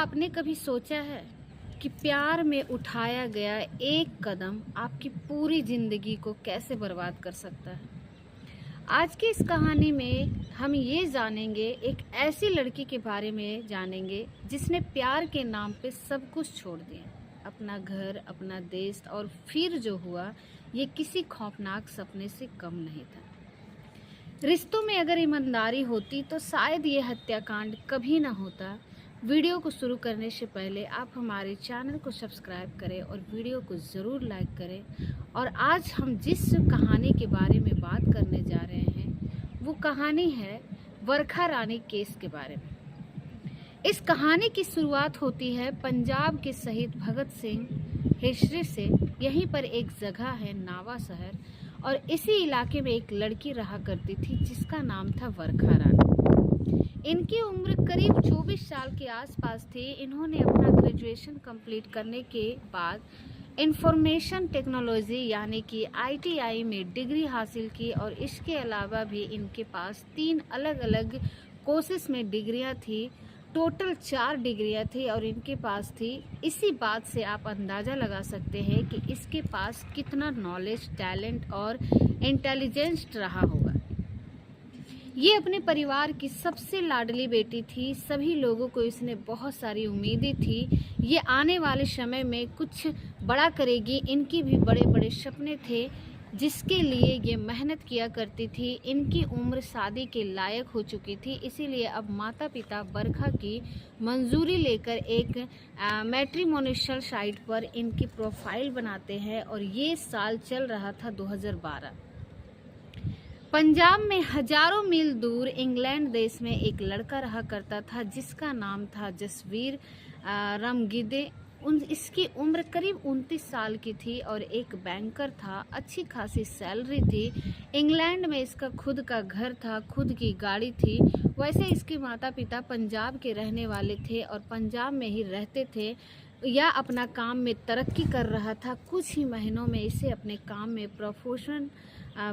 आपने कभी सोचा है कि प्यार में उठाया गया एक कदम आपकी पूरी जिंदगी को कैसे बर्बाद कर सकता है? आज की इस कहानी में हम ये जानेंगे, एक ऐसी लड़की के बारे में जानेंगे जिसने प्यार के नाम पे सब कुछ छोड़ दिया, अपना घर, अपना देश, और फिर जो हुआ ये किसी खौफनाक सपने से कम नहीं था। रिश्तों में अगर ईमानदारी होती तो शायद ये हत्याकांड कभी ना होता। वीडियो को शुरू करने से पहले आप हमारे चैनल को सब्सक्राइब करें और वीडियो को ज़रूर लाइक करें। और आज हम जिस कहानी के बारे में बात करने जा रहे हैं वो कहानी है वर्खा रानी केस के बारे में। इस कहानी की शुरुआत होती है पंजाब के शहीद भगत सिंह हिस्ट्री से। यहीं पर एक जगह है नावा शहर, और इसी इलाके में एक लड़की रहा करती थी जिसका नाम था वर्खा रानी। इनकी उम्र करीब 24 साल के आसपास थी। इन्होंने अपना ग्रेजुएशन कंप्लीट करने के बाद इंफॉर्मेशन टेक्नोलॉजी यानी कि ITI में डिग्री हासिल की, और इसके अलावा भी इनके पास 3 अलग अलग कोर्सेस में डिग्रियां थी। टोटल 4 डिग्रियां थी और इनके पास थी। इसी बात से आप अंदाज़ा लगा सकते हैं कि इसके पास कितना नॉलेज, टैलेंट और इंटेलिजेंस रहा होगा। ये अपने परिवार की सबसे लाडली बेटी थी। सभी लोगों को इसने बहुत सारी उम्मीदें थी। ये आने वाले समय में कुछ बड़ा करेगी। इनकी भी बड़े बड़े सपने थे जिसके लिए ये मेहनत किया करती थी। इनकी उम्र शादी के लायक हो चुकी थी, इसीलिए अब माता पिता वर्खा की मंजूरी लेकर एक मैट्रिमोनियल साइट पर इनकी प्रोफाइल बनाते हैं। और ये साल चल रहा था 2012। पंजाब में हजारों मील दूर इंग्लैंड देश में एक लड़का रहा करता था जिसका नाम था जसवीर रामगिदे। इसकी उम्र करीब 29 साल की थी और एक बैंकर था। अच्छी खासी सैलरी थी। इंग्लैंड में इसका खुद का घर था, खुद की गाड़ी थी। वैसे इसके माता पिता पंजाब के रहने वाले थे और पंजाब में ही रहते थे या अपना काम में तरक्की कर रहा था। कुछ ही महीनों में इसे अपने काम में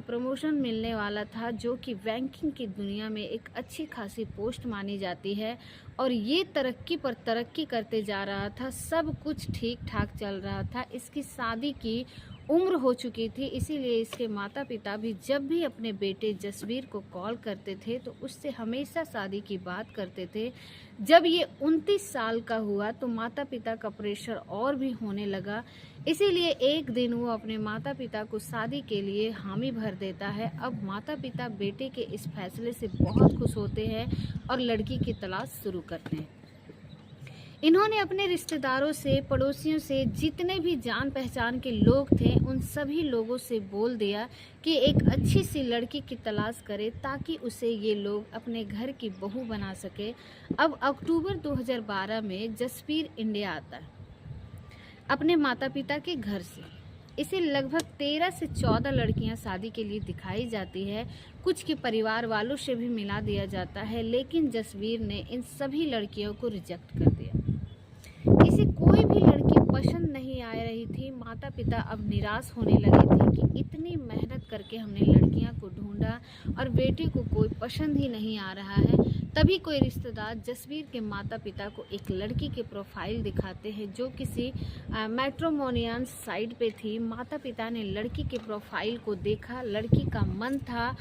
प्रमोशन मिलने वाला था, जो कि बैंकिंग की दुनिया में एक अच्छी खासी पोस्ट मानी जाती है। और ये तरक्की पर तरक्की करते जा रहा था। सब कुछ ठीक ठाक चल रहा था। इसकी शादी की उम्र हो चुकी थी, इसीलिए इसके माता पिता भी जब भी अपने बेटे जसवीर को कॉल करते थे तो उससे हमेशा शादी की बात करते थे। जब ये 29 साल का हुआ तो माता पिता का प्रेशर और भी होने लगा। इसीलिए एक दिन वो अपने माता पिता को शादी के लिए हामी भर देता है। अब माता पिता बेटे के इस फैसले से बहुत खुश होते हैं और लड़की की तलाश शुरू करते हैं। इन्होंने अपने रिश्तेदारों से, पड़ोसियों से, जितने भी जान पहचान के लोग थे उन सभी लोगों से बोल दिया कि एक अच्छी सी लड़की की तलाश करे ताकि उसे ये लोग अपने घर की बहू बना सके। अब अक्टूबर 2012 में जसवीर इंडिया आता है अपने माता पिता के घर से। इसे लगभग 13 से 14 लड़कियां शादी के लिए दिखाई जाती है। कुछ के परिवार वालों से भी मिला दिया जाता है, लेकिन जसवीर ने इन सभी लड़कियों को रिजेक्ट कर दिया। इसे कोई भी लड़की पसंद नहीं आ रही थी। माता पिता अब निराश होने लगे थे कि इतनी मेहनत करके हमने लड़कियां को ढूंढा और बेटे को कोई पसंद ही नहीं आ रहा है। तभी कोई रिश्तेदार जसवीर के माता पिता को एक लड़की के प्रोफाइल दिखाते हैं जो किसी मैट्रिमोनियल साइट पे थी। माता पिता ने लड़की के प्रोफाइल को देखा। लड़की का मन था,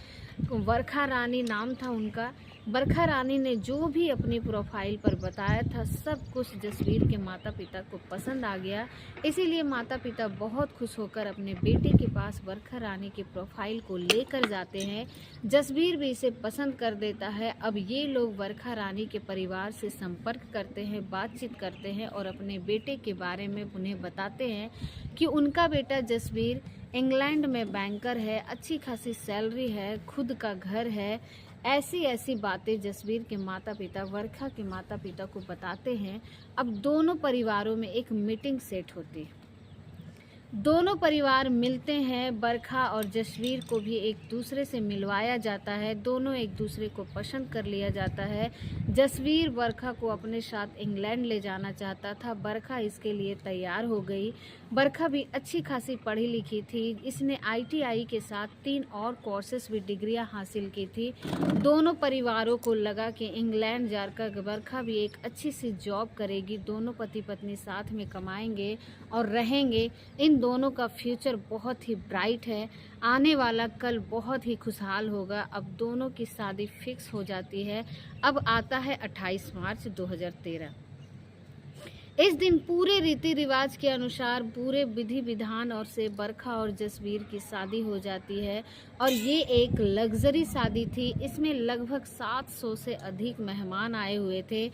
वर्खा रानी नाम था उनका। वर्खा रानी ने जो भी अपनी प्रोफाइल पर बताया था सब कुछ जसवीर के माता पिता को पसंद आ गया। इसीलिए माता पिता बहुत खुश होकर अपने बेटे के पास वर्खा रानी के प्रोफाइल को लेकर जाते हैं। जसवीर भी इसे पसंद कर देता है। अब ये लोग वर्खा रानी के परिवार से संपर्क करते हैं, बातचीत करते हैं और अपने बेटे के बारे में उन्हें बताते हैं कि उनका बेटा जसवीर इंग्लैंड में बैंकर है, अच्छी खासी सैलरी है, खुद का घर है। ऐसी बातें जसवीर के माता पिता वर्खा के माता पिता को बताते हैं। अब दोनों परिवारों में एक मीटिंग सेट होती है। दोनों परिवार मिलते हैं। बरखा और जसवीर को भी एक दूसरे से मिलवाया जाता है। दोनों एक दूसरे को पसंद कर लिया जाता है। जसवीर बरखा को अपने साथ इंग्लैंड ले जाना चाहता था। बरखा इसके लिए तैयार हो गई। बरखा भी अच्छी खासी पढ़ी लिखी थी। इसने ITI के साथ 3 और कोर्सेस भी डिग्रियां हासिल की थी। दोनों परिवारों को लगा कि इंग्लैंड जाकर बरखा भी एक अच्छी सी जॉब करेगी। दोनों पति पत्नी साथ में कमाएंगे और रहेंगे। इन दोनों का फ्यूचर बहुत ही ब्राइट है। आने वाला कल बहुत ही खुशहाल होगा। अब दोनों की शादी फिक्स हो जाती है। अब आता है 28 मार्च 2013। इस दिन पूरे रीति रिवाज के अनुसार पूरे विधि विधान और से बरखा और जसवीर की शादी हो जाती है। और ये एक लग्जरी शादी थी। इसमें लगभग 700 से अधिक मेहमान आए हुए थे।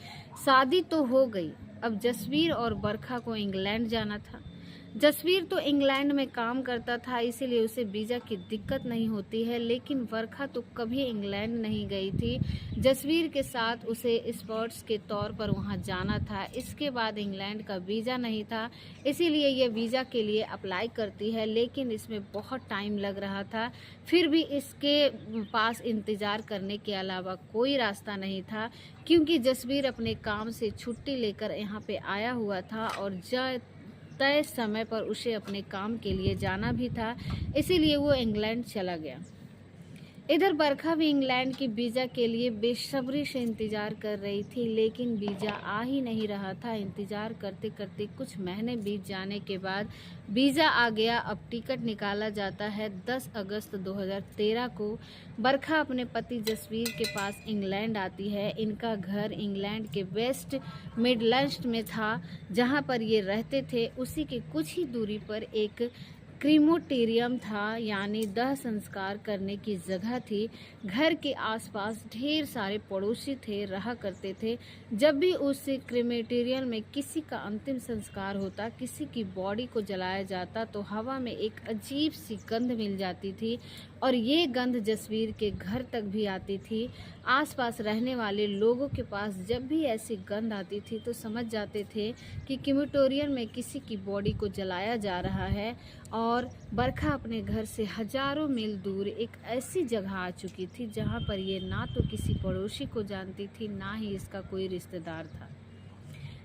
शादी तो हो गई। अब जसवीर और बरखा को इंग्लैंड जाना था। जसवीर तो इंग्लैंड में काम करता था, इसीलिए उसे वीज़ा की दिक्कत नहीं होती है। लेकिन बरखा तो कभी इंग्लैंड नहीं गई थी। जसवीर के साथ उसे स्पोर्ट्स के तौर पर वहां जाना था। इसके बाद इंग्लैंड का वीज़ा नहीं था, इसीलिए ये वीज़ा के लिए अप्लाई करती है। लेकिन इसमें बहुत टाइम लग रहा था। फिर भी इसके पास इंतज़ार करने के अलावा कोई रास्ता नहीं था, क्योंकि जसवीर अपने काम से छुट्टी लेकर यहाँ पे आया हुआ था और तय समय पर उसे अपने काम के लिए जाना भी था, इसीलिए वो इंग्लैंड चला गया। इधर बरखा भी इंग्लैंड की वीज़ा के लिए बेसब्री से इंतज़ार कर रही थी, लेकिन वीज़ा आ ही नहीं रहा था। इंतज़ार करते करते कुछ महीने बीत जाने के बाद वीज़ा आ गया। अब टिकट निकाला जाता है 10 अगस्त 2013 को। बरखा अपने पति जसवीर के पास इंग्लैंड आती है। इनका घर इंग्लैंड के वेस्ट मिडलैंड्स में था, जहां पर ये रहते थे। उसी के कुछ ही दूरी पर एक क्रीमोटेरियम था, यानी दाह संस्कार करने की जगह थी। घर के आसपास ढेर सारे पड़ोसी थे, रहा करते थे। जब भी उस क्रीमेटेरियम में किसी का अंतिम संस्कार होता, किसी की बॉडी को जलाया जाता, तो हवा में एक अजीब सी गंध मिल जाती थी और ये गंध जसवीर के घर तक भी आती थी। आसपास रहने वाले लोगों के पास जब भी ऐसी गंध आती थी तो समझ जाते थे कि क्रीमेटोरियम में किसी की बॉडी को जलाया जा रहा है। और बरखा अपने घर से हजारों मील दूर एक ऐसी जगह आ चुकी थी जहां पर ये ना तो किसी पड़ोसी को जानती थी, ना ही इसका कोई रिश्तेदार था।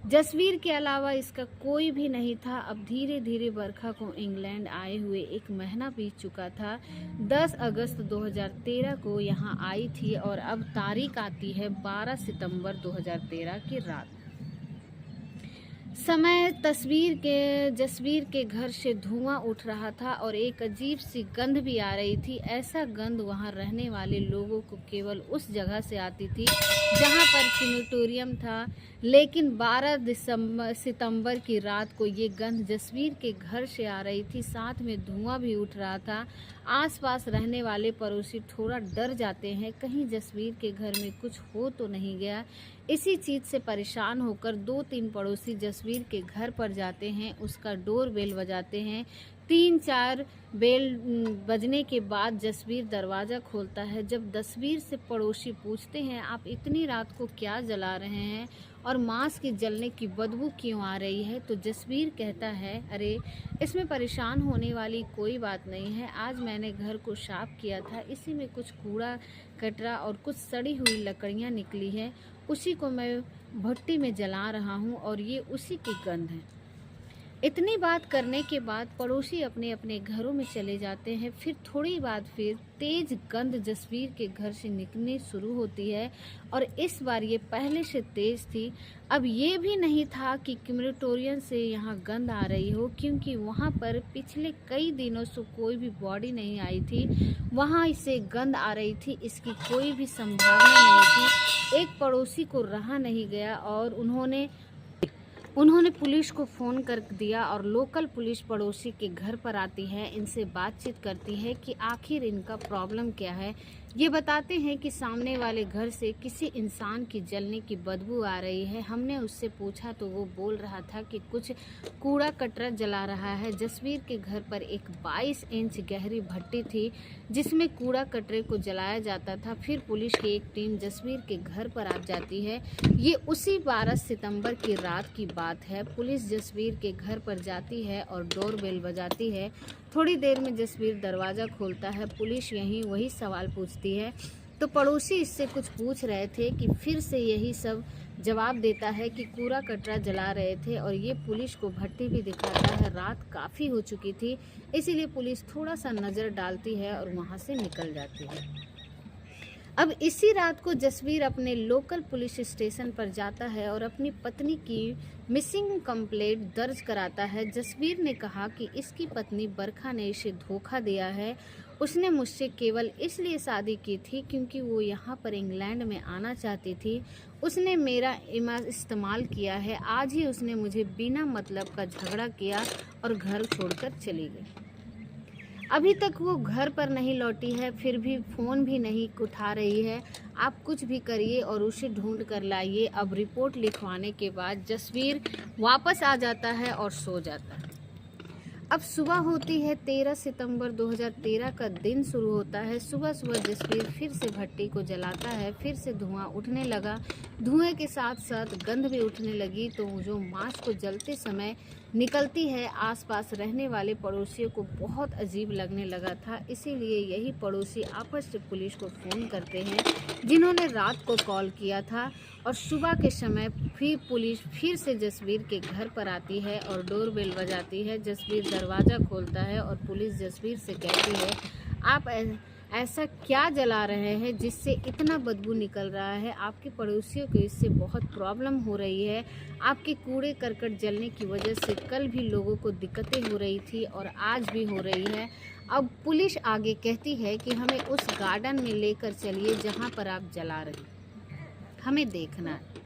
जसवीर के अलावा इसका कोई भी नहीं था। अब धीरे धीरे बरखा को इंग्लैंड आए हुए 1 महीना बीत चुका था। 10 अगस्त 2013 को यहाँ आई थी और अब तारीख आती है 12 सितंबर 2013 की रात। समय जसवीर के घर से धुआं उठ रहा था और एक अजीब सी गंध भी आ रही थी। ऐसा गंध वहां रहने वाले लोगों को केवल उस जगह से आती थी जहां पर क्रीमेटोरियम था। लेकिन 12 सितंबर की रात को ये गंध जसवीर के घर से आ रही थी, साथ में धुआं भी उठ रहा था। आसपास रहने वाले पड़ोसी थोड़ा डर जाते हैं, कहीं जसवीर के घर में कुछ हो तो नहीं गया। इसी चीज़ से परेशान होकर 2-3 पड़ोसी जसवीर के घर पर जाते हैं, उसका डोर बेल बजाते हैं। 3-4 बेल बजने के बाद जसवीर दरवाज़ा खोलता है। जब जसवीर से पड़ोसी पूछते हैं, आप इतनी रात को क्या जला रहे हैं और मांस की जलने की बदबू क्यों आ रही है, तो जसवीर कहता है, अरे इसमें परेशान होने वाली कोई बात नहीं है। आज मैंने घर को साफ किया था, इसी में कुछ कूड़ा कचरा और कुछ सड़ी हुई लकड़ियाँ निकली है, उसी को मैं भट्टी में जला रहा हूँ और ये उसी की गंध है। इतनी बात करने के बाद पड़ोसी अपने अपने घरों में चले जाते हैं। फिर थोड़ी बाद फिर तेज गंध जसवीर के घर से निकलनी शुरू होती है और इस बार ये पहले से तेज थी। अब ये भी नहीं था कि क्रीमेटोरियम से यहाँ गंध आ रही हो, क्योंकि वहाँ पर पिछले कई दिनों से कोई भी बॉडी नहीं आई थी। वहाँ इससे गंध आ रही थी, इसकी कोई भी संभावना नहीं थी। एक पड़ोसी को रहा नहीं गया और उन्होंने पुलिस को फ़ोन कर दिया और लोकल पुलिस पड़ोसी के घर पर आती है, इनसे बातचीत करती है कि आखिर इनका प्रॉब्लम क्या है। ये बताते हैं कि सामने वाले घर से किसी इंसान की जलने की बदबू आ रही है। हमने उससे पूछा तो वो बोल रहा था कि कुछ कूड़ा कचरा जला रहा है। जसवीर के घर पर एक 22 इंच गहरी भट्टी थी जिसमें कूड़ा कचरे को जलाया जाता था। फिर पुलिस की एक टीम जसवीर के घर पर आ जाती है। ये उसी 12 सितंबर की रात की बात है। पुलिस जसवीर के घर पर जाती है और डोरबेल बजाती है। थोड़ी देर में जसवीर दरवाज़ा खोलता है। पुलिस यहीं वही सवाल पूछती है तो पड़ोसी इससे कुछ पूछ रहे थे कि फिर से यही सब जवाब देता है कि कूड़ा कचरा जला रहे थे और ये पुलिस को भट्टी भी दिखाता है। रात काफ़ी हो चुकी थी, इसीलिए पुलिस थोड़ा सा नज़र डालती है और वहाँ से निकल जाती है। अब इसी रात को जसवीर अपने लोकल पुलिस स्टेशन पर जाता है और अपनी पत्नी की मिसिंग कंप्लेंट दर्ज कराता है। जसवीर ने कहा कि इसकी पत्नी बरखा ने इसे धोखा दिया है। उसने मुझसे केवल इसलिए शादी की थी क्योंकि वो यहाँ पर इंग्लैंड में आना चाहती थी। उसने मेरा इस्तेमाल किया है। आज ही उसने मुझे बिना मतलब का झगड़ा किया और घर छोड़कर चली गई। अभी तक वो घर पर नहीं लौटी है, फिर भी फ़ोन भी नहीं उठा रही है। आप कुछ भी करिए और उसे ढूंढ कर लाइए। अब रिपोर्ट लिखवाने के बाद जसवीर वापस आ जाता है और सो जाता है। अब सुबह होती है। 13 सितंबर 2013 का दिन शुरू होता है। सुबह सुबह जसवीर फिर से भट्टी को जलाता है। फिर से धुआं उठने लगा। धुएं के साथ साथ गंध भी उठने लगी तो जो मांस को जलते समय निकलती है, आसपास रहने वाले पड़ोसियों को बहुत अजीब लगने लगा था। इसीलिए यही पड़ोसी आपस में पुलिस को फ़ोन करते हैं जिन्होंने रात को कॉल किया था। और सुबह के समय फिर पुलिस फिर से जसवीर के घर पर आती है और डोरबेल बजाती है। जसवीर दरवाज़ा खोलता है और पुलिस जसवीर से कहती है, आप ऐसा क्या जला रहे हैं जिससे इतना बदबू निकल रहा है? आपके पड़ोसियों को इससे बहुत प्रॉब्लम हो रही है। आपके कूड़े करकट जलने की वजह से कल भी लोगों को दिक्कतें हो रही थी और आज भी हो रही है। अब पुलिस आगे कहती है कि हमें उस गार्डन में लेकर चलिए जहां पर आप जला रहे हैं। हमें देखना है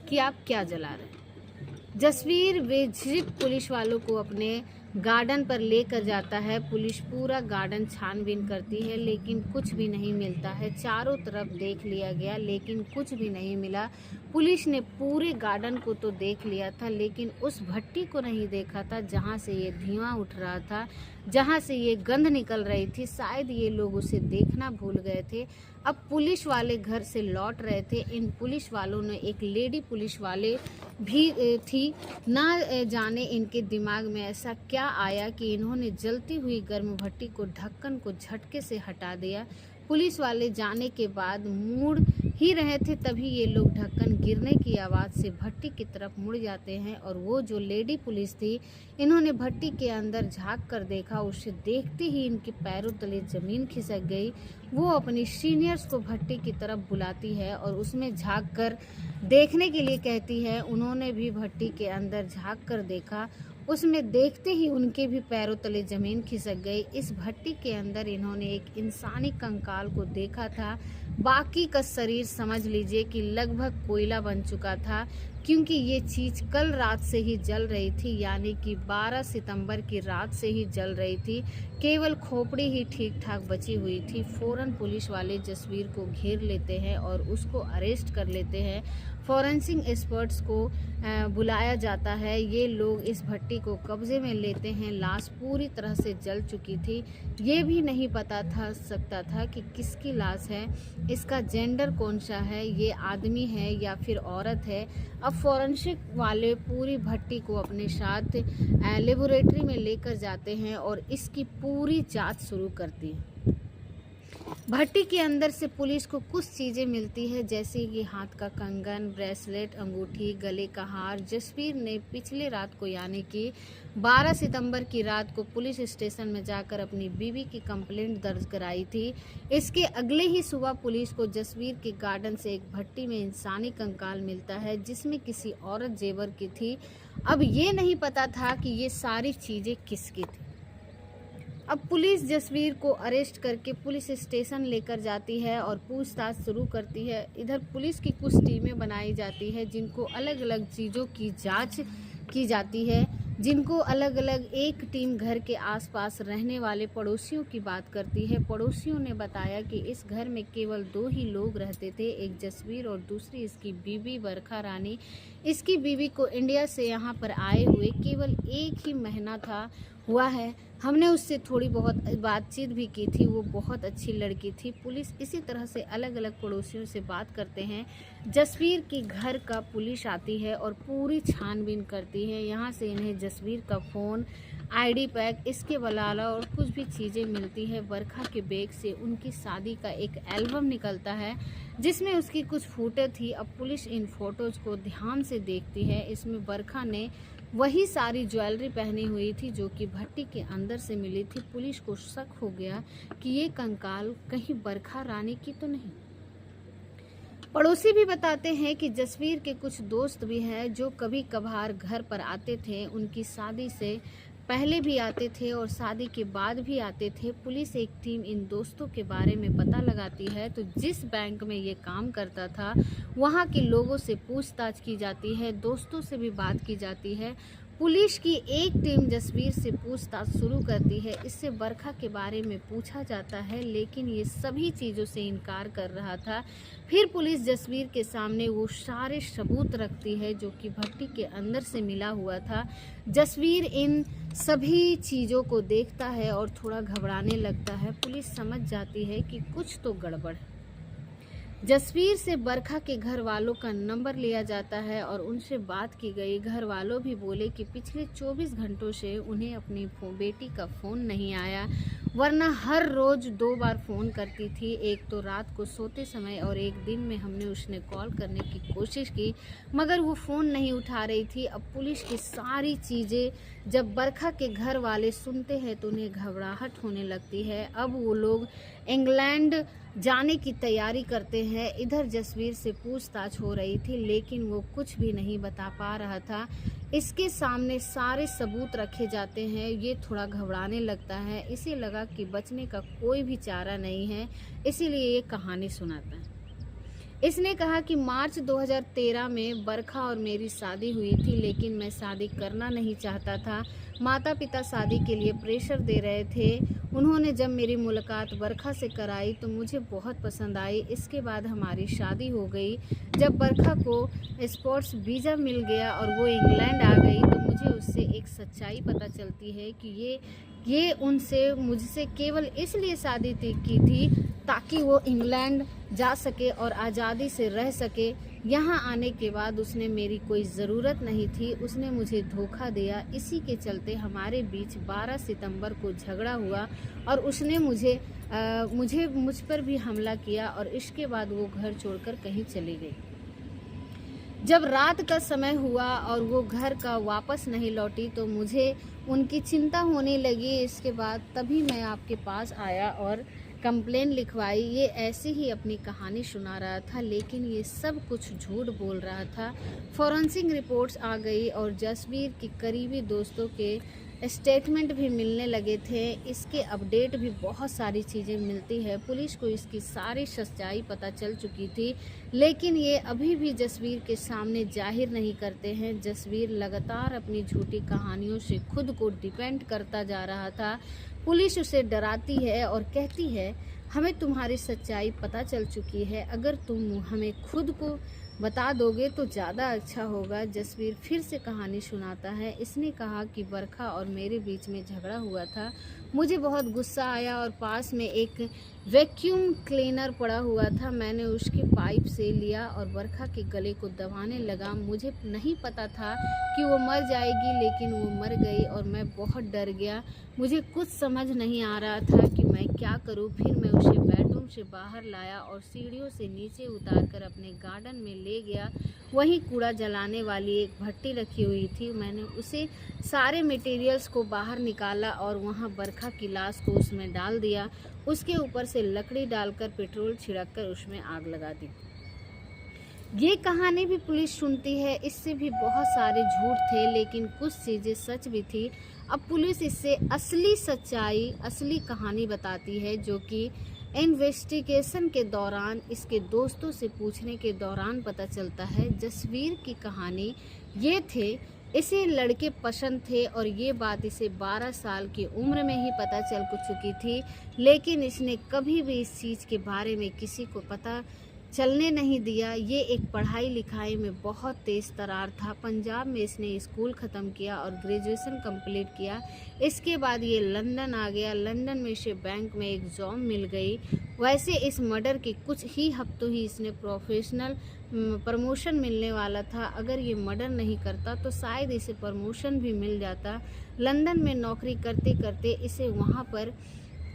कि आप क्या जला रहे हैं। जसवीर बेझिझक पुलिस वालों को अपने गार्डन पर लेकर जाता है। पुलिस पूरा गार्डन छानबीन करती है लेकिन कुछ भी नहीं मिलता है। चारों तरफ देख लिया गया लेकिन कुछ भी नहीं मिला। पुलिस ने पूरे गार्डन को तो देख लिया था लेकिन उस भट्टी को नहीं देखा था जहां से ये धुआं उठ रहा था, जहां से ये गंध निकल रही थी। शायद ये लोग उसे देखना भूल गए थे। अब पुलिस वाले घर से लौट रहे थे। इन पुलिस वालों ने एक लेडी पुलिस वाले भी थी। ना जाने इनके दिमाग में ऐसा क्या आया कि इन्होंने जलती हुई गर्म भट्टी को ढक्कन को झटके से हटा दिया। पुलिस वाले जाने के बाद मुड़ ही रहे थे तभी ये लोग ढक्कन गिरने की आवाज़ से भट्टी की तरफ मुड़ जाते हैं और वो जो लेडी पुलिस थी, इन्होंने भट्टी के अंदर झांक कर देखा। उसे देखते ही इनके पैरों तले ज़मीन खिसक गई। वो अपनी सीनियर्स को भट्टी की तरफ बुलाती है और उसमें झांक कर देखने के लिए कहती है। उन्होंने भी भट्टी के अंदर झांक कर देखा। उसमें देखते ही उनके भी पैरों तले ज़मीन खिसक गई। इस भट्टी के अंदर इन्होंने एक इंसानी कंकाल को देखा था। बाकी का शरीर समझ लीजिए कि लगभग कोयला बन चुका था क्योंकि ये चीज़ कल रात से ही जल रही थी, यानी कि 12 सितंबर की रात से ही जल रही थी। केवल खोपड़ी ही ठीक ठाक बची हुई थी। फ़ौरन पुलिस वाले जसवीर को घेर लेते हैं और उसको अरेस्ट कर लेते हैं। फॉरेंसिक एक्सपर्ट्स को बुलाया जाता है। ये लोग इस भट्टी को कब्जे में लेते हैं। लाश पूरी तरह से जल चुकी थी। ये भी नहीं पता सकता था कि किसकी लाश है, इसका जेंडर कौन सा है, ये आदमी है या फिर औरत है। अब फॉरेंसिक वाले पूरी भट्टी को अपने साथ लेबोरेटरी में लेकर जाते हैं और इसकी पूरी जांच शुरू करती है। भट्टी के अंदर से पुलिस को कुछ चीज़ें मिलती है जैसे कि हाथ का कंगन, ब्रेसलेट, अंगूठी, गले का हार। जसवीर ने पिछले रात को यानी कि 12 सितंबर की रात को पुलिस स्टेशन में जाकर अपनी बीवी की कंप्लेंट दर्ज कराई थी। इसके अगले ही सुबह पुलिस को जसवीर के गार्डन से एक भट्टी में इंसानी कंकाल मिलता है जिसमें किसी औरत जेवर की थी। अब ये नहीं पता था कि ये सारी चीज़ें किसकी थी। अब पुलिस जसवीर को अरेस्ट करके पुलिस स्टेशन लेकर जाती है और पूछताछ शुरू करती है। इधर पुलिस की कुछ टीमें बनाई जाती है जिनको अलग अलग चीज़ों की जांच की जाती है। जिनको अलग अलग एक टीम घर के आसपास रहने वाले पड़ोसियों की बात करती है। पड़ोसियों ने बताया कि इस घर में केवल 2 ही लोग रहते थे, एक जसवीर और दूसरी इसकी बीवी बरखा रानी। इसकी बीवी को इंडिया से यहाँ पर आए हुए केवल 1 ही महीना हुआ है। हमने उससे थोड़ी बहुत बातचीत भी की थी, वो बहुत अच्छी लड़की थी। पुलिस इसी तरह से अलग अलग पड़ोसियों से बात करते हैं। जसवीर के घर का पुलिस आती है और पूरी छानबीन करती है। यहाँ से इन्हें जसवीर का फ़ोन, आईडी पैक, इसके अलावा और कुछ भी चीज़ें मिलती है। बरखा के बैग से उनकी शादी का एक एल्बम निकलता है जिसमें उसकी कुछ फ़ोटो थी। अब पुलिस इन फ़ोटोज़ को ध्यान से देखती है। इसमें बरखा ने वही सारी ज्वेलरी पहनी हुई थी जो कि भट्टी के अंदर से मिली थी। पुलिस को शक हो गया कि ये कंकाल कहीं बरखा रानी की तो नहीं। पड़ोसी भी बताते हैं कि जसवीर के कुछ दोस्त भी हैं जो कभी कभार घर पर आते थे। उनकी शादी से पहले भी आते थे और शादी के बाद भी आते थे। पुलिस एक टीम इन दोस्तों के बारे में पता लगाती है तो जिस बैंक में ये काम करता था वहाँ के लोगों से पूछताछ की जाती है, दोस्तों से भी बात की जाती है। पुलिस की एक टीम जसवीर से पूछताछ शुरू करती है। इससे बरखा के बारे में पूछा जाता है लेकिन ये सभी चीज़ों से इनकार कर रहा था। फिर पुलिस जसवीर के सामने वो सारे सबूत रखती है जो कि भट्टी के अंदर से मिला हुआ था। जसवीर इन सभी चीज़ों को देखता है और थोड़ा घबराने लगता है। पुलिस समझ जाती है कि कुछ तो गड़बड़ है। जसवीर से बरखा के घर वालों का नंबर लिया जाता है और उनसे बात की गई। घर वालों भी बोले कि पिछले 24 घंटों से उन्हें अपनी बेटी का फ़ोन नहीं आया, वरना हर रोज़ 2 बार फ़ोन करती थी। एक तो रात को सोते समय और एक दिन में हमने उसने कॉल करने की कोशिश की मगर वो फ़ोन नहीं उठा रही थी। अब पुलिस की सारी चीज़ें जब बरखा के घर वाले सुनते हैं तो उन्हें घबराहट होने लगती है। अब वो लोग इंग्लैंड जाने की तैयारी करते हैं। इधर जसवीर से पूछताछ हो रही थी लेकिन वो कुछ भी नहीं बता पा रहा था। इसके सामने सारे सबूत रखे जाते हैं। ये थोड़ा घबराने लगता है। इसे लगा कि बचने का कोई भी चारा नहीं है, इसीलिए ये कहानी सुनाता है। इसने कहा कि मार्च 2013 में बरखा और मेरी शादी हुई थी लेकिन मैं शादी करना नहीं चाहता था। माता पिता शादी के लिए प्रेशर दे रहे थे। उन्होंने जब मेरी मुलाकात बरखा से कराई तो मुझे बहुत पसंद आई। इसके बाद हमारी शादी हो गई। जब बरखा को स्पोर्ट्स वीज़ा मिल गया और वो इंग्लैंड आ गई तो मुझे उससे एक सच्चाई पता चलती है कि ये उनसे मुझसे केवल इसलिए शादी की थी ताकि वो इंग्लैंड जा सके और आज़ादी से रह सके। यहाँ आने के बाद उसने मेरी कोई ज़रूरत नहीं थी, उसने मुझे धोखा दिया। इसी के चलते हमारे बीच 12 सितंबर को झगड़ा हुआ और उसने मुझ पर भी हमला किया और इसके बाद वो घर छोड़कर कहीं चली गई। जब रात का समय हुआ और वो घर का वापस नहीं लौटी तो मुझे उनकी चिंता होने लगी। इसके बाद तभी मैं आपके पास आया और कंप्लेन लिखवाई। ये ऐसे ही अपनी कहानी सुना रहा था लेकिन ये सब कुछ झूठ बोल रहा था। फॉरेंसिक रिपोर्ट्स आ गई और जसवीर की करीबी दोस्तों के स्टेटमेंट भी मिलने लगे थे। इसके अपडेट भी बहुत सारी चीज़ें मिलती है। पुलिस को इसकी सारी सच्चाई पता चल चुकी थी लेकिन ये अभी भी जसवीर के सामने जाहिर नहीं करते हैं। जसवीर लगातार अपनी झूठी कहानियों से खुद को डिफेंड करता जा रहा था। पुलिस उसे डराती है और कहती है हमें तुम्हारी सच्चाई पता चल चुकी है, अगर तुम हमें खुद को बता दोगे तो ज़्यादा अच्छा होगा। जसवीर फिर से कहानी सुनाता है। इसने कहा कि बरखा और मेरे बीच में झगड़ा हुआ था। मुझे बहुत गुस्सा आया और पास में एक वैक्यूम क्लीनर पड़ा हुआ था। मैंने उसकी पाइप से लिया और बरखा के गले को दबाने लगा। मुझे नहीं पता था कि वो मर जाएगी लेकिन वो मर गई और मैं बहुत डर गया। मुझे कुछ समझ नहीं आ रहा था कि मैं क्या करूं। फिर मैं उसे बेडरूम से बाहर लाया और सीढ़ियों से नीचे उतारकर अपने गार्डन में ले गया। वहीं कूड़ा जलाने वाली एक भट्टी रखी हुई थी। मैंने उसे सारे मटेरियल्स को बाहर निकाला और वहां बरखा की लाश को उसमें डाल दिया। उसके ऊपर से लकड़ी डालकर पेट्रोल छिड़ककर उसमें आग लगा दी। ये कहानी भी पुलिस सुनती है। इससे भी बहुत सारे झूठ थे लेकिन कुछ चीज़ें सच भी थी। अब पुलिस इससे असली सच्चाई, असली कहानी बताती है जो कि इन्वेस्टिगेशन के दौरान इसके दोस्तों से पूछने के दौरान पता चलता है। जसवीर की कहानी ये थे इसे लड़के पसंद थे और ये बात इसे 12 साल की उम्र में ही पता चल चुकी थी, लेकिन इसने कभी भी इस चीज़ के बारे में किसी को पता चलने नहीं दिया। ये एक पढ़ाई लिखाई में बहुत तेज़ तर्रार था। पंजाब में इसने स्कूल ख़त्म किया और ग्रेजुएशन कंप्लीट किया। इसके बाद ये लंदन आ गया। लंदन में इसे बैंक में एक जॉब मिल गई। वैसे इस मर्डर के कुछ ही हफ्तों ही इसने प्रोफेशनल प्रमोशन मिलने वाला था। अगर ये मर्डर नहीं करता तो शायद इसे प्रमोशन भी मिल जाता। लंदन में नौकरी करते करते इसे वहाँ पर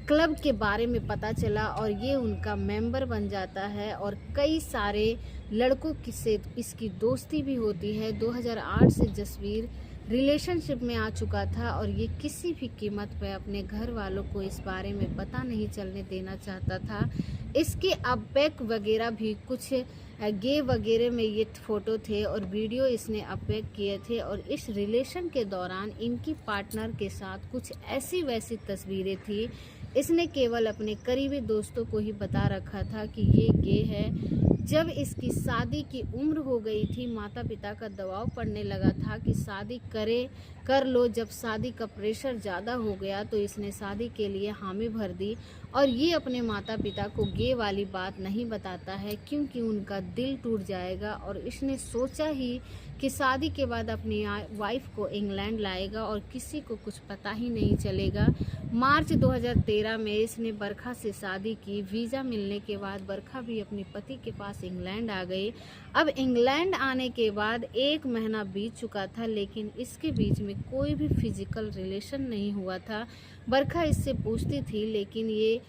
क्लब के बारे में पता चला और ये उनका मेंबर बन जाता है और कई सारे लड़कों से इसकी दोस्ती भी होती है। 2008 से जसवीर रिलेशनशिप में आ चुका था और ये किसी भी कीमत पर अपने घर वालों को इस बारे में पता नहीं चलने देना चाहता था। इसके अपबैक वगैरह भी कुछ गे वगैरह में ये फ़ोटो थे और वीडियो इसने अपबैक किए थे और इस रिलेशन के दौरान इनकी पार्टनर के साथ कुछ ऐसी वैसी तस्वीरें थी। इसने केवल अपने करीबी दोस्तों को ही बता रखा था कि ये गे है। जब इसकी शादी की उम्र हो गई थी, माता पिता का दबाव पड़ने लगा था कि शादी कर लो। जब शादी का प्रेशर ज़्यादा हो गया तो इसने शादी के लिए हामी भर दी और ये अपने माता पिता को गे वाली बात नहीं बताता है क्योंकि उनका दिल टूट जाएगा और इसने सोचा ही कि शादी के बाद अपनी वाइफ को इंग्लैंड लाएगा और किसी को कुछ पता ही नहीं चलेगा। मार्च 2013 में इसने बरखा से शादी की। वीज़ा मिलने के बाद बरखा भी अपने पति के पास इंग्लैंड आ गई। अब इंग्लैंड आने के बाद 1 महीना बीत चुका था, लेकिन इसके बीच में कोई भी फिजिकल रिलेशन नहीं हुआ था। बरखा इससे पूछती थी लेकिन ये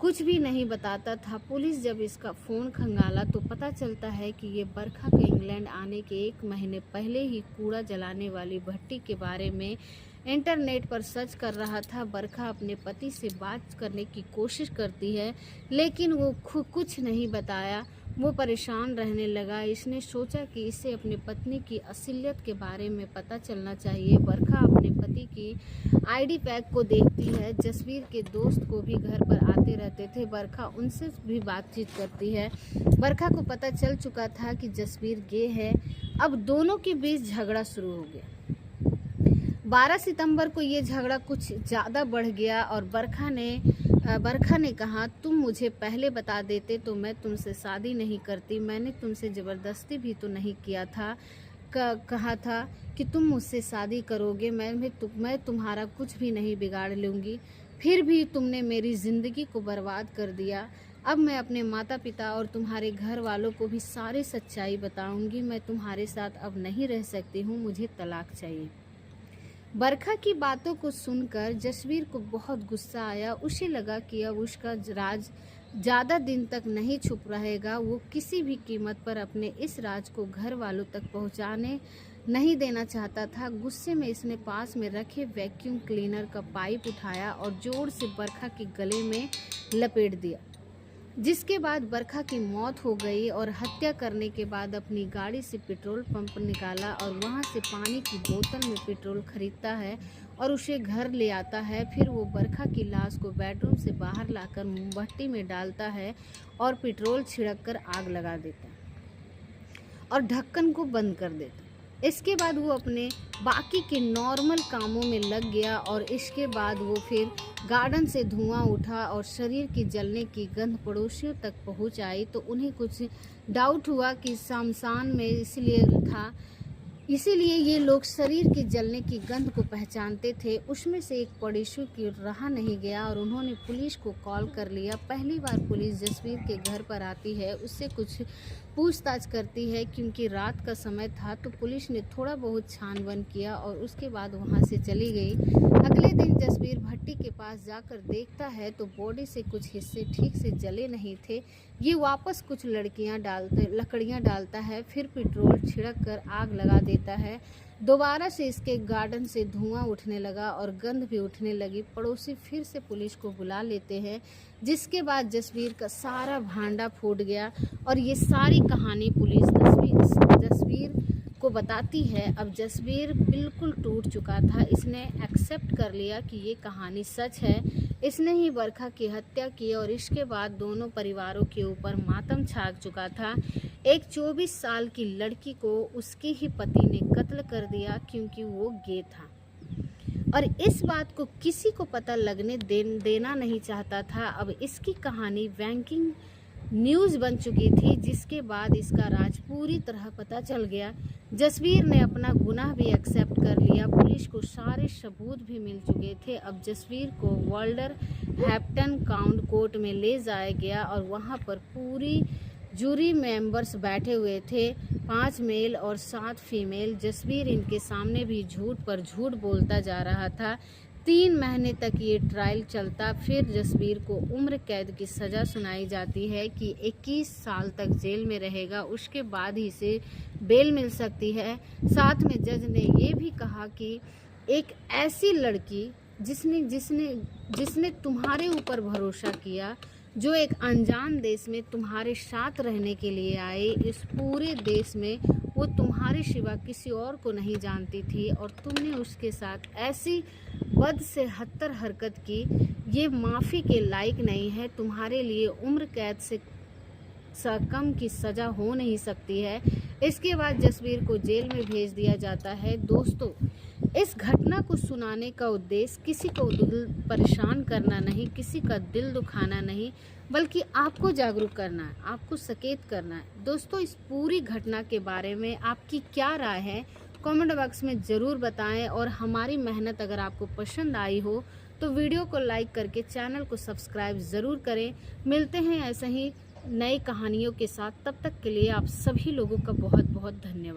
कुछ भी नहीं बताता था। पुलिस जब इसका फ़ोन खंगाला तो पता चलता है कि ये बरखा के इंग्लैंड आने के 1 महीने पहले ही कूड़ा जलाने वाली भट्टी के बारे में इंटरनेट पर सर्च कर रहा था। बरखा अपने पति से बात करने की कोशिश करती है लेकिन वो कुछ नहीं बताया। वो परेशान रहने लगा। इसने सोचा कि इसे अपनी पत्नी की असलियत के बारे में पता चलना चाहिए। बरखा अपने पति की आईडी पैक को देखती है। जसवीर के दोस्त को भी घर पर आते रहते थे। बरखा उनसे भी बातचीत करती है। बरखा को पता चल चुका था कि जसवीर गे है। अब दोनों के बीच झगड़ा शुरू हो गया। 12 सितंबर को ये झगड़ा कुछ ज़्यादा बढ़ गया और बरखा ने कहा, तुम मुझे पहले बता देते तो मैं तुमसे शादी नहीं करती। मैंने तुमसे ज़बरदस्ती भी तो नहीं किया था। कहा था कि तुम मुझसे शादी करोगे। मैं तुम्हारा कुछ भी नहीं बिगाड़ लूँगी। फिर भी तुमने मेरी ज़िंदगी को बर्बाद कर दिया। अब मैं अपने माता पिता और तुम्हारे घर वालों को भी सारी सच्चाई बताऊँगी। मैं तुम्हारे साथ अब नहीं रह सकती हूँ। मुझे तलाक चाहिए। बरखा की बातों को सुनकर जसवीर को बहुत गुस्सा आया। उसे लगा कि अब उसका राज ज़्यादा दिन तक नहीं छुप रहेगा। वो किसी भी कीमत पर अपने इस राज को घर वालों तक पहुंचाने नहीं देना चाहता था। गुस्से में इसने पास में रखे वैक्यूम क्लीनर का पाइप उठाया और जोर से बरखा के गले में लपेट दिया, जिसके बाद बरखा की मौत हो गई। और हत्या करने के बाद अपनी गाड़ी से पेट्रोल पंप निकाला और वहां से पानी की बोतल में पेट्रोल खरीदता है और उसे घर ले आता है। फिर वो बरखा की लाश को बेडरूम से बाहर लाकर मोमबत्ती में डालता है और पेट्रोल छिड़क कर आग लगा देता है और ढक्कन को बंद कर देता है। इसके बाद वो अपने बाकी के नॉर्मल कामों में लग गया और इसके बाद वो फिर गार्डन से धुआं उठा और शरीर की जलने की गंध पड़ोसियों तक पहुंच आई। तो उन्हें कुछ डाउट हुआ कि शमशान में इसीलिए ये लोग शरीर की जलने की गंध को पहचानते थे। उसमें से एक पड़ोसी की रहा नहीं गया और उन्होंने पुलिस को कॉल कर लिया। पहली बार पुलिस जसवीर के घर पर आती है, उससे कुछ पूछताछ करती है क्योंकि रात का समय था। तो पुलिस ने थोड़ा बहुत छानबीन किया और उसके बाद वहां से चली गई। अगले दिन जसवीर भट्टी के पास जाकर देखता है तो बॉडी से कुछ हिस्से ठीक से जले नहीं थे। ये वापस कुछ लकड़ियाँ डालता है, फिर पेट्रोल छिड़क कर आग लगा देता है। दोबारा से इसके गार्डन से धुआं उठने लगा और गंध भी उठने लगी। पड़ोसी फिर से पुलिस को बुला लेते हैं, जिसके बाद जसवीर का सारा भांडा फूट गया और ये सारी कहानी पुलिस जसवीर को बताती है अब जसवीर बिल्कुल टूट चुका था। इसने एक्सेप्ट कर लिया कि ये कहानी सच है। इसने ही बरखा की हत्या की और इसके बाद दोनों परिवारों के ऊपर मातम छा चुका था। एक 24 साल की लड़की को उसके ही पति ने कत्ल कर दिया क्योंकि वो गे था और इस बात को किसी को पता लगने देना नहीं चाहता था। अब इसकी कहानी बैंकिंग न्यूज़ बन चुकी थी, जिसके बाद इसका राज पूरी तरह पता चल गया। जसवीर ने अपना गुनाह भी एक्सेप्ट कर लिया। पुलिस को सारे सबूत भी मिल चुके थे। अब जसवीर को वोल्वरहैम्पटन काउंटी कोर्ट में ले जाया गया और वहां पर पूरी जूरी मेंबर्स बैठे हुए थे, 5 मेल और 7 फीमेल। जसवीर इनके सामने भी झूठ पर झूठ बोलता जा रहा था। 3 महीने तक ये ट्रायल चलता, फिर जसवीर को उम्र कैद की सज़ा सुनाई जाती है कि 21 साल तक जेल में रहेगा, उसके बाद ही इसे बेल मिल सकती है। साथ में जज ने ये भी कहा कि एक ऐसी लड़की जिसने तुम्हारे ऊपर भरोसा किया, जो एक अनजान देश में तुम्हारे साथ रहने के लिए आए, इस पूरे देश में वो तुम्हारे सिवा किसी और को नहीं जानती थी और तुमने उसके साथ ऐसी बद से हत्तर हरकत की, ये माफ़ी के लायक नहीं है। तुम्हारे लिए उम्र कैद से कम की सज़ा हो नहीं सकती है। इसके बाद जसवीर को जेल में भेज दिया जाता है। दोस्तों, इस घटना को सुनाने का उद्देश्य किसी को दिल परेशान करना नहीं, किसी का दिल दुखाना नहीं, बल्कि आपको जागरूक करना है, आपको सचेत करना है। दोस्तों, इस पूरी घटना के बारे में आपकी क्या राय है, कमेंट बॉक्स में ज़रूर बताएं। और हमारी मेहनत अगर आपको पसंद आई हो तो वीडियो को लाइक करके चैनल को सब्सक्राइब ज़रूर करें। मिलते हैं ऐसे ही नई कहानियों के साथ, तब तक के लिए आप सभी लोगों का बहुत बहुत धन्यवाद।